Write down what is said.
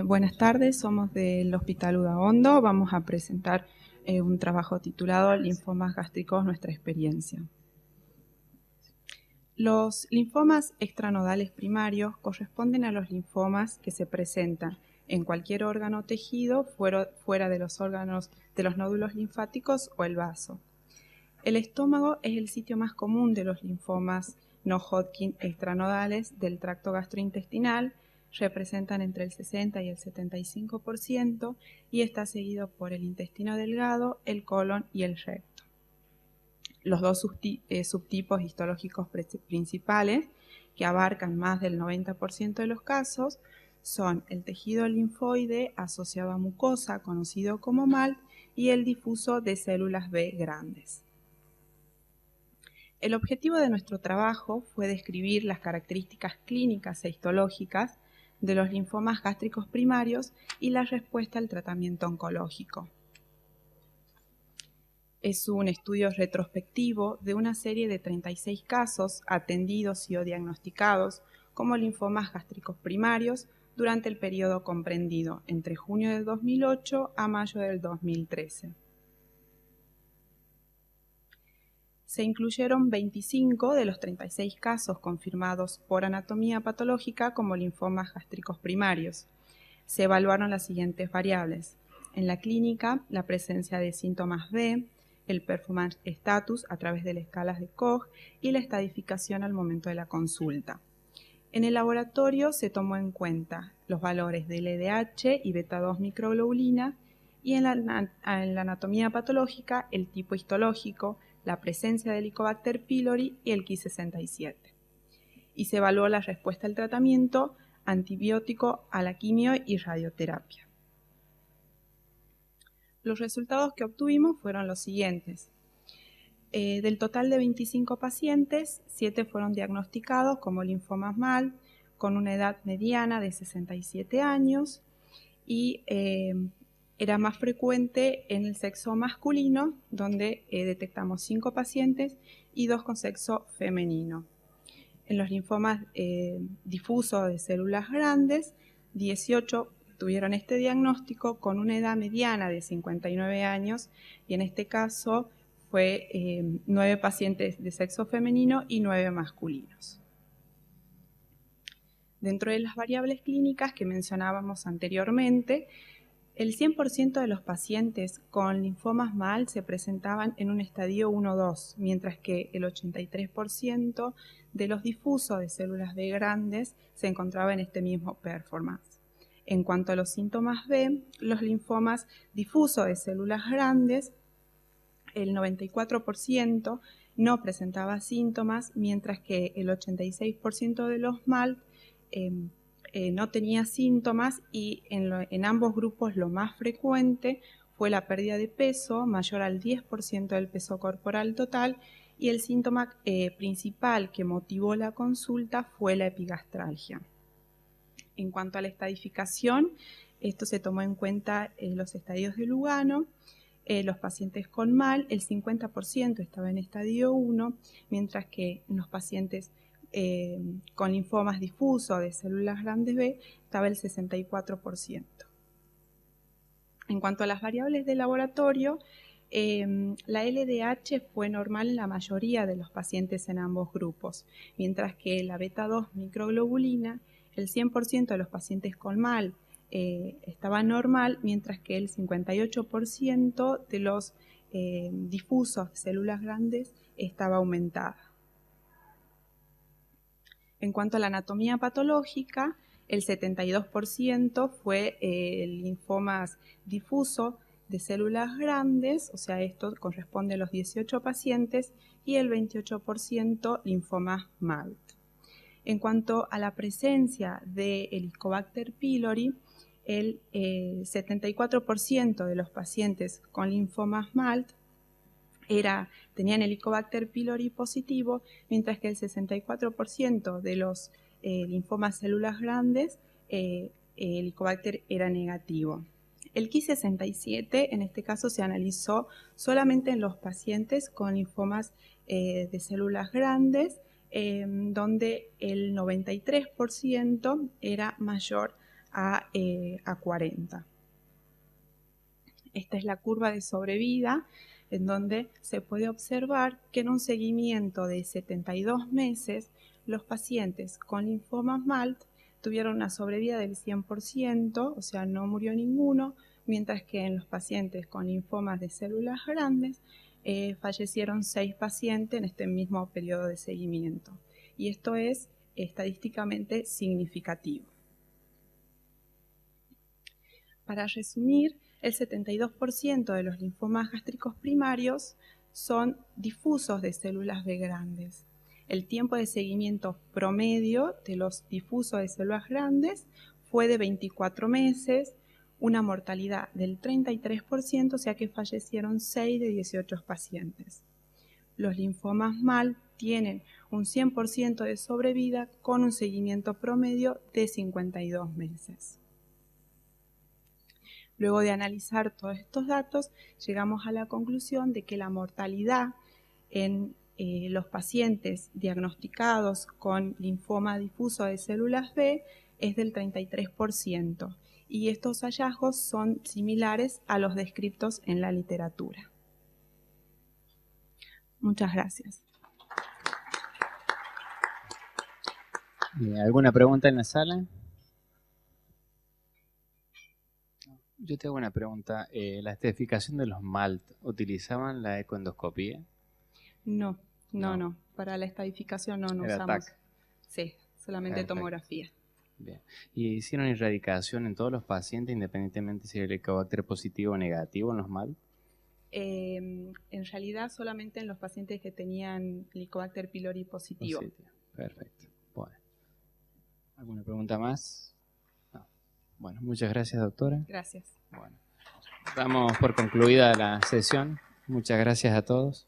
Buenas tardes, somos del Hospital Udaondo. Vamos a presentar un trabajo titulado Linfomas gástricos, nuestra experiencia. Los linfomas extranodales primarios corresponden a los linfomas que se presentan en cualquier órgano o tejido fuera de los órganos de los nódulos linfáticos o el vaso. El estómago es el sitio más común de los linfomas no Hodgkin extranodales del tracto gastrointestinal. Representan entre el 60 y el 75% y está seguido por el intestino delgado, el colon y el recto. Los dos subtipos histológicos principales, que abarcan más del 90% de los casos, son el tejido linfoide asociado a mucosa, conocido como MALT, y el difuso de células B grandes. El objetivo de nuestro trabajo fue describir las características clínicas e histológicas de los linfomas gástricos primarios y la respuesta al tratamiento oncológico. Es un estudio retrospectivo de una serie de 36 casos atendidos y o diagnosticados como linfomas gástricos primarios durante el periodo comprendido entre junio del 2008 a mayo del 2013. Se incluyeron 25 de los 36 casos confirmados por anatomía patológica como linfomas gástricos primarios. Se evaluaron las siguientes variables. En la clínica, la presencia de síntomas B, el performance status a través de las escalas de Koch y la estadificación al momento de la consulta. En el laboratorio se tomó en cuenta los valores de LDH y beta-2 microglobulina y en la anatomía patológica el tipo histológico, la presencia del Helicobacter pylori y el Ki67. Y se evaluó la respuesta al tratamiento antibiótico, a la quimio y radioterapia. Los resultados que obtuvimos fueron los siguientes. Del total de 25 pacientes, 7 fueron diagnosticados como linfomas MALT con una edad mediana de 67 años y era más frecuente en el sexo masculino, donde detectamos 5 pacientes y 2 con sexo femenino. En los linfomas difusos de células grandes, 18 tuvieron este diagnóstico con una edad mediana de 59 años y en este caso fue 9 pacientes de sexo femenino y 9 masculinos. Dentro de las variables clínicas que mencionábamos anteriormente, el 100% de los pacientes con linfomas MALT se presentaban en un estadio 1-2, mientras que el 83% de los difusos de células B grandes se encontraba en este mismo performance. En cuanto a los síntomas B, los linfomas difusos de células grandes, el 94% no presentaba síntomas, mientras que el 86% de los MALT no tenía síntomas y en ambos grupos lo más frecuente fue la pérdida de peso mayor al 10% del peso corporal total y el síntoma principal que motivó la consulta fue la epigastralgia. En cuanto a la estadificación, esto se tomó en cuenta los estadios de Lugano. Los pacientes con MALT, el 50% estaba en estadio 1, mientras que en los pacientes con linfomas difusos de células grandes B estaba el 64%. En cuanto a las variables de laboratorio, la LDH fue normal en la mayoría de los pacientes en ambos grupos, mientras que la beta-2 microglobulina, el 100% de los pacientes con MALT estaba normal, mientras que el 58% de los difusos de células grandes estaba aumentada. En cuanto a la anatomía patológica, el 72% fue linfomas difusos de células grandes, o sea, esto corresponde a los 18 pacientes, y el 28% linfomas MALT. En cuanto a la presencia de Helicobacter pylori, el 74% de los pacientes con linfomas MALT tenían Helicobacter pylori positivo, mientras que el 64% de los linfomas células grandes, Helicobacter era negativo. El Ki67 en este caso se analizó solamente en los pacientes con linfomas de células grandes, donde el 93% era mayor a 40. Esta es la curva de sobrevida, en donde se puede observar que en un seguimiento de 72 meses, los pacientes con linfomas MALT tuvieron una sobrevida del 100%, o sea, no murió ninguno, mientras que en los pacientes con linfomas de células grandes fallecieron 6 pacientes en este mismo periodo de seguimiento. Y esto es estadísticamente significativo. Para resumir, el 72% de los linfomas gástricos primarios son difusos de células B grandes. El tiempo de seguimiento promedio de los difusos de células grandes fue de 24 meses, una mortalidad del 33%, o sea que fallecieron 6 de 18 pacientes. Los linfomas MAL tienen un 100% de sobrevida con un seguimiento promedio de 52 meses. Luego de analizar todos estos datos, llegamos a la conclusión de que la mortalidad en los pacientes diagnosticados con linfoma difuso de células B es del 33%, y estos hallazgos son similares a los descritos en la literatura. Muchas gracias. ¿Alguna pregunta en la sala? Yo te hago una pregunta. ¿La estratificación de los MALT utilizaban la ecoendoscopía? No. Para la estadificación no Era usamos. TAC. Sí, solamente Perfecto. Tomografía. Bien. ¿Y hicieron erradicación en todos los pacientes, independientemente si era Helicobacter positivo o negativo en los MALT? En realidad solamente en los pacientes que tenían Helicobacter pylori positivo. Perfecto. Bueno. ¿Alguna pregunta más? No. Bueno, muchas gracias, doctora. Gracias. Bueno, damos por concluida la sesión. Muchas gracias a todos.